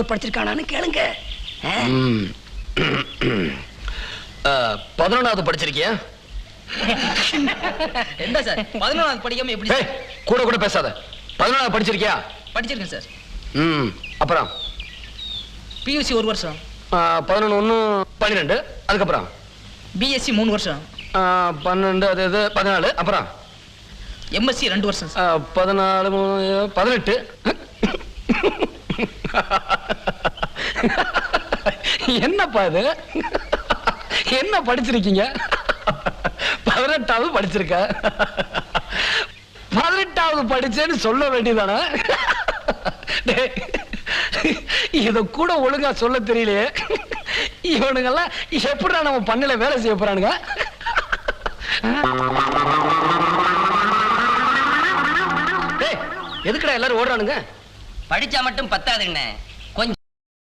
படிச்சிருக்கானான்னு கேளுங்க. 11வது படிச்சிருக்கியா? என்ன சார் 11வது படிக்காம எப்படி சார்? கூட கூட பேசாத. 11வது படிச்சிருக்கியா? படிச்சிருக்கேன் சார். அப்புறம் பியூசி 1 வருஷம். 11 1 12 அதுக்கப்புறம் பிஎஸ்சி 3 வருஷம். 12 அது 14 அப்புறம் எம்எஸ்சி 2 வருஷம். 14 18 என்னப்பா இது? என்ன படிச்சிருக்கீங்க? 18வது படிச்சிருக்க. 18வது படிச்சேன்னு சொல்ல வேண்டியதானே? இத கூட ஒழுங்கா சொல்ல தெரியலையே. இவனுங்கெல்லாம் எப்படிடா நம்ம பண்ணல வேலை செய்ய போறானுங்க? எதுக்குடா எல்லாரும் ஓடுறானுங்க? படிச்சா மட்டும் பத்தாதுங்க.